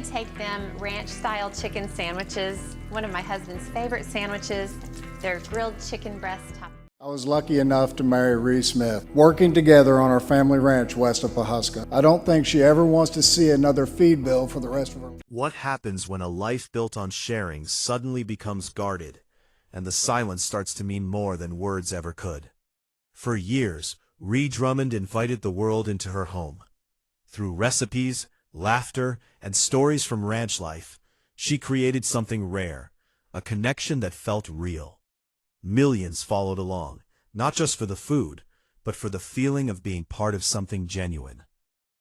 going to take them ranch-style chicken sandwiches, one of my husband's favorite sandwiches. They're grilled chicken breast top. I was lucky enough to marry Ree Smith, working together on our family ranch west of Pawhuska. I don't think she ever wants to see another feed bill for the rest of her life. What happens when a life built on sharing suddenly becomes guarded, and the silence starts to mean more than words ever could? For years, Ree Drummond invited the world into her home. Through recipes, laughter, and stories from ranch life, she created something rare, a connection that felt real. Millions followed along, not just for the food, but for the feeling of being part of something genuine.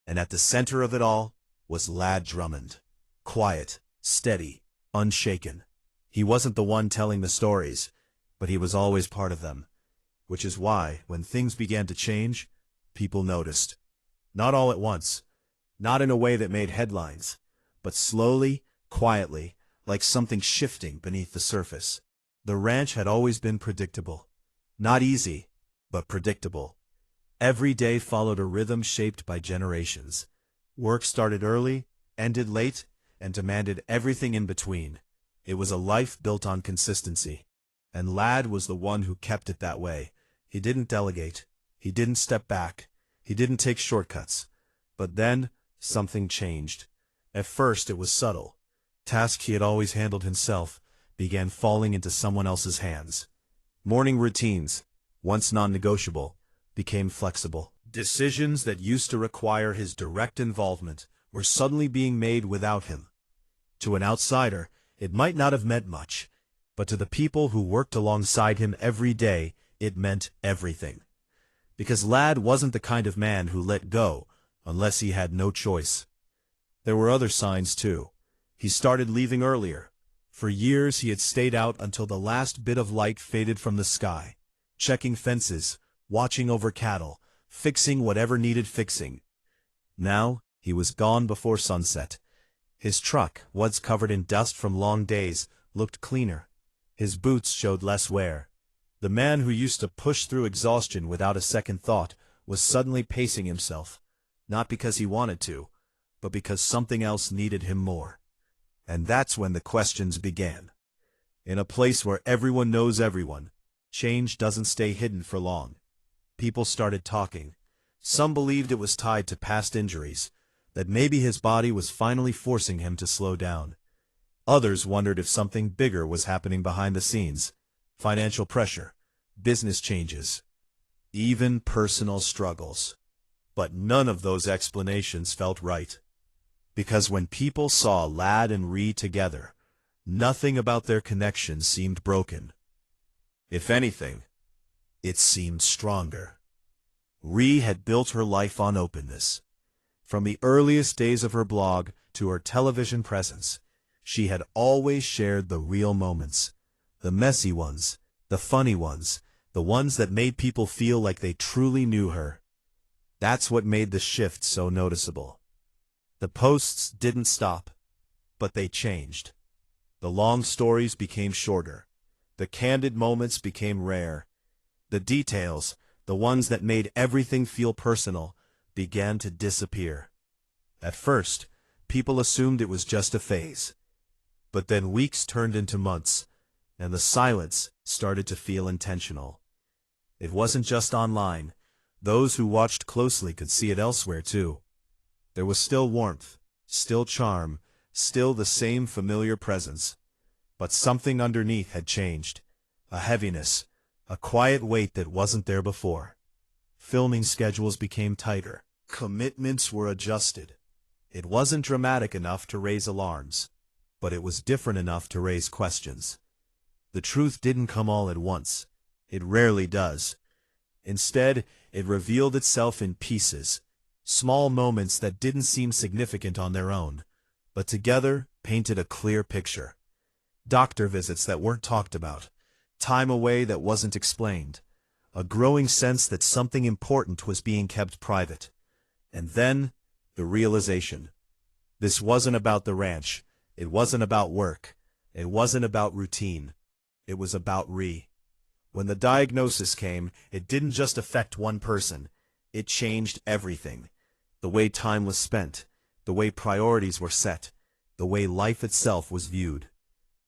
And at the center of it all was Ladd Drummond. Quiet, steady, unshaken. He wasn't the one telling the stories, but he was always part of them. Which is why, when things began to change, people noticed. Not all at once, not in a way that made headlines, but slowly, quietly, like something shifting beneath the surface. The ranch had always been predictable. Not easy, but predictable. Every day followed a rhythm shaped by generations. Work started early, ended late, and demanded everything in between. It was a life built on consistency. And Ladd was the one who kept it that way. He didn't delegate. He didn't step back. He didn't take shortcuts. But then, something changed. At first, it was subtle. Tasks he had always handled himself began falling into someone else's hands. Morning routines, once non-negotiable, became flexible. Decisions that used to require his direct involvement were suddenly being made without him. To an outsider, it might not have meant much, but to the people who worked alongside him every day, it meant everything. Because Ladd wasn't the kind of man who let go unless he had no choice. There were other signs, too. He started leaving earlier. For years he had stayed out until the last bit of light faded from the sky, checking fences, watching over cattle, fixing whatever needed fixing. Now, he was gone before sunset. His truck, once covered in dust from long days, looked cleaner. His boots showed less wear. The man who used to push through exhaustion without a second thought was suddenly pacing himself, not because he wanted to, but because something else needed him more. And that's when the questions began. In a place where everyone knows everyone, change doesn't stay hidden for long. People started talking. Some believed it was tied to past injuries, that maybe his body was finally forcing him to slow down. Others wondered if something bigger was happening behind the scenes. Financial pressure, business changes, even personal struggles. But none of those explanations felt right. Because when people saw Ladd and Ree together, nothing about their connection seemed broken. If anything, it seemed stronger. Ree had built her life on openness. From the earliest days of her blog to her television presence, she had always shared the real moments, the messy ones, the funny ones, the ones that made people feel like they truly knew her. That's what made the shift so noticeable. The posts didn't stop, but they changed. The long stories became shorter. The candid moments became rare. The details, the ones that made everything feel personal, began to disappear. At first, people assumed it was just a phase. But then weeks turned into months, and the silence started to feel intentional. It wasn't just online. Those who watched closely could see it elsewhere, too. There was still warmth, still charm, still the same familiar presence. But something underneath had changed. A heaviness, a quiet weight that wasn't there before. Filming schedules became tighter. Commitments were adjusted. It wasn't dramatic enough to raise alarms, but it was different enough to raise questions. The truth didn't come all at once. It rarely does. Instead, it revealed itself in pieces. Small moments that didn't seem significant on their own, but together painted a clear picture. Doctor visits that weren't talked about, time away that wasn't explained, a growing sense that something important was being kept private. And then, the realization. This wasn't about the ranch. It wasn't about work. It wasn't about routine. It was about Ree. When the diagnosis came, it didn't just affect one person. It changed everything. The way time was spent, the way priorities were set, the way life itself was viewed.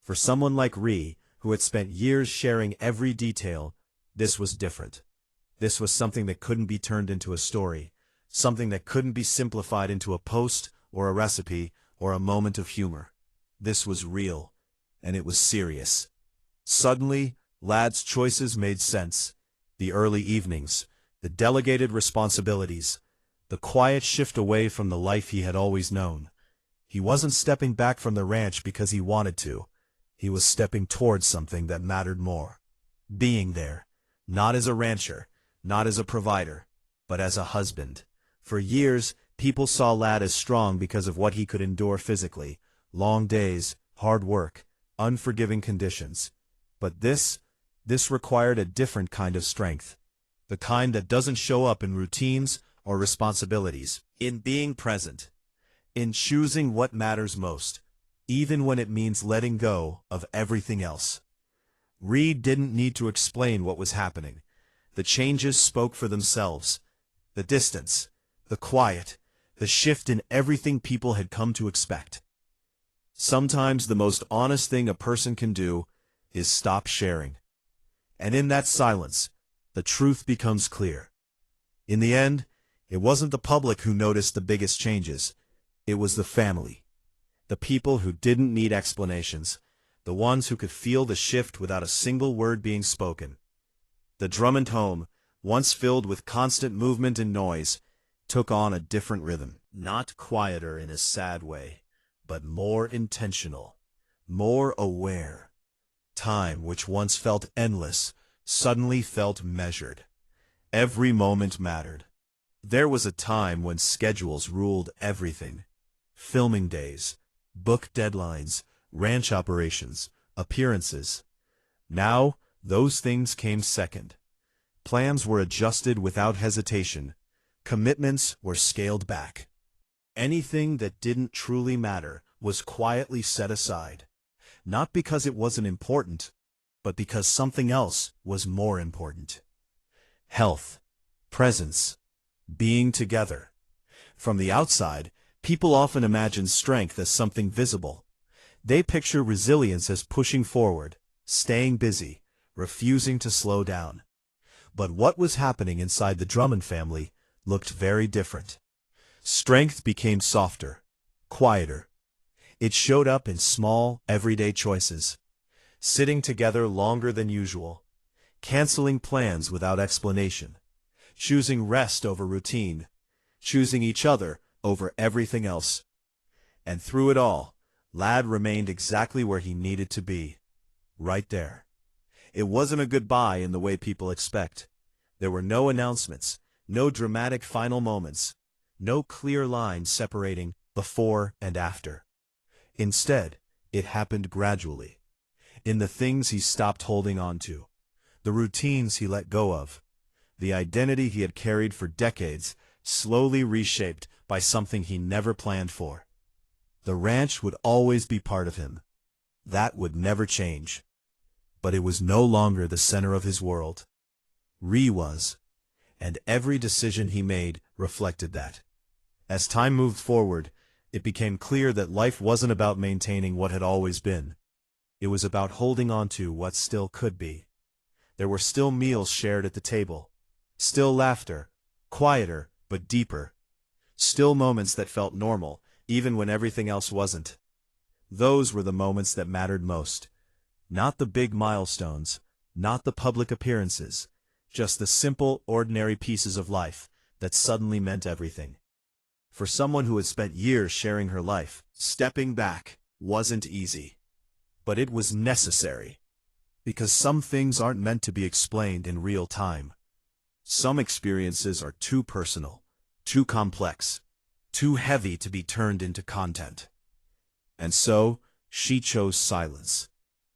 For someone like Ree, who had spent years sharing every detail, this was different. This was something that couldn't be turned into a story, something that couldn't be simplified into a post or a recipe or a moment of humor. This was real, and it was serious. Suddenly, Ladd's choices made sense. The early evenings, the delegated responsibilities, the quiet shift away from the life he had always known. He wasn't stepping back from the ranch because he wanted to. He was stepping towards something that mattered more. Being there, not as a rancher, not as a provider, but as a husband. For years, people saw Ladd as strong because of what he could endure physically: long days, hard work, unforgiving conditions. But this required a different kind of strength. The kind that doesn't show up in routines or responsibilities. In being present. In choosing what matters most, even when it means letting go of everything else. Reed didn't need to explain what was happening. The changes spoke for themselves. The distance, the quiet, the shift in everything people had come to expect. Sometimes the most honest thing a person can do is stop sharing. And in that silence, the truth becomes clear. In the end, it wasn't the public who noticed the biggest changes. It was the family. The people who didn't need explanations. The ones who could feel the shift without a single word being spoken. The Drummond home, once filled with constant movement and noise, took on a different rhythm. Not quieter in a sad way, but more intentional, more aware. Time, which once felt endless, suddenly felt measured. Every moment mattered. There was a time when schedules ruled everything. Filming days, book deadlines, ranch operations, appearances. Now, those things came second. Plans were adjusted without hesitation. Commitments were scaled back. Anything that didn't truly matter was quietly set aside. Not because it wasn't important, but because something else was more important. Health, presence, being together. From the outside, people often imagine strength as something visible. They picture resilience as pushing forward, staying busy, refusing to slow down. But what was happening inside the Drummond family looked very different. Strength became softer, quieter. It showed up in small, everyday choices. Sitting together longer than usual, canceling plans without explanation, choosing rest over routine, choosing each other over everything else. And through it all, Ladd remained exactly where he needed to be, right there. It wasn't a goodbye in the way people expect. There were no announcements, no dramatic final moments, no clear line separating before and after. Instead, it happened gradually. In the things he stopped holding on to, the routines he let go of, the identity he had carried for decades, slowly reshaped by something he never planned for. The ranch would always be part of him. That would never change. But it was no longer the center of his world. Ree was, and every decision he made reflected that. As time moved forward, it became clear that life wasn't about maintaining what had always been. It was about holding on to what still could be. There were still meals shared at the table, still laughter, quieter but deeper, still moments that felt normal, even when everything else wasn't. Those were the moments that mattered most. Not the big milestones, not the public appearances, just the simple, ordinary pieces of life that suddenly meant everything. For someone who had spent years sharing her life, stepping back wasn't easy. But it was necessary. Because some things aren't meant to be explained in real time. Some experiences are too personal, too complex, too heavy to be turned into content. And so, she chose silence.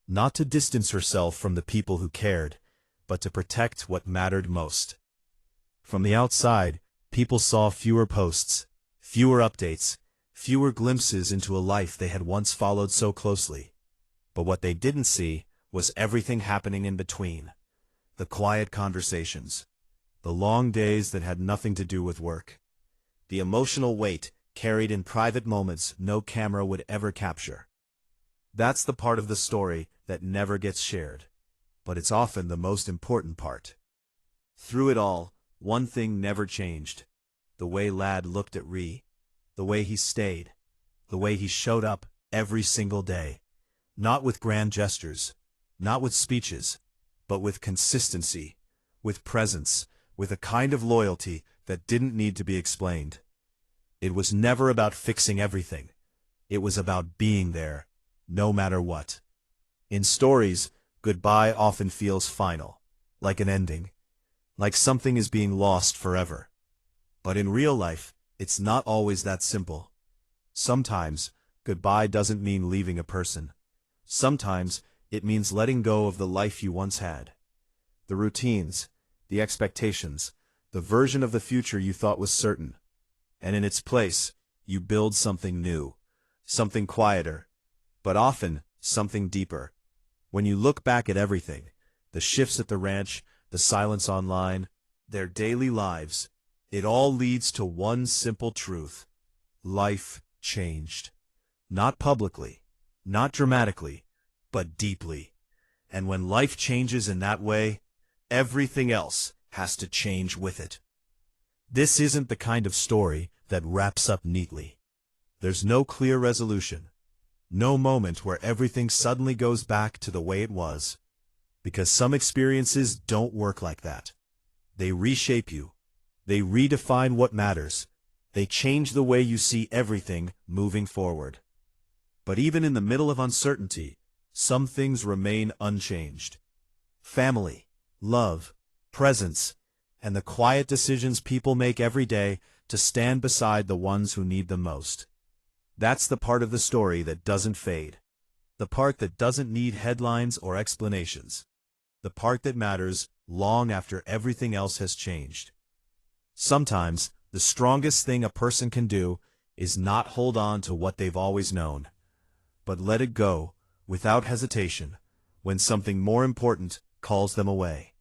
Not to distance herself from the people who cared, but to protect what mattered most. From the outside, people saw fewer posts, fewer updates, fewer glimpses into a life they had once followed so closely. But what they didn't see was everything happening in between. The quiet conversations, the long days that had nothing to do with work, the emotional weight carried in private moments no camera would ever capture. That's the part of the story that never gets shared, but it's often the most important part. Through it all, one thing never changed: the way Ladd looked at Ree, the way he stayed, the way he showed up every single day. Not with grand gestures, not with speeches, but with consistency, with presence, with a kind of loyalty that didn't need to be explained. It was never about fixing everything. It was about being there, no matter what. In stories, goodbye often feels final, like an ending, like something is being lost forever. But in real life, it's not always that simple. Sometimes, goodbye doesn't mean leaving a person. Sometimes, it means letting go of the life you once had. The routines, the expectations, the version of the future you thought was certain. And in its place, you build something new, something quieter, but often something deeper. When you look back at everything, the shifts at the ranch, the silence online, their daily lives, it all leads to one simple truth: life changed. Not publicly, not dramatically, but deeply. And when life changes in that way, everything else has to change with it. This isn't the kind of story that wraps up neatly. There's no clear resolution, no moment where everything suddenly goes back to the way it was, because some experiences don't work like that. They reshape you. They redefine what matters. They change the way you see everything moving forward. But even in the middle of uncertainty, some things remain unchanged. Family, love, presence, and the quiet decisions people make every day to stand beside the ones who need them most. That's the part of the story that doesn't fade. The part that doesn't need headlines or explanations. The part that matters long after everything else has changed. Sometimes, the strongest thing a person can do is not hold on to what they've always known, but let it go, without hesitation, when something more important calls them away.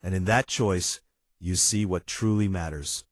And in that choice, you see what truly matters.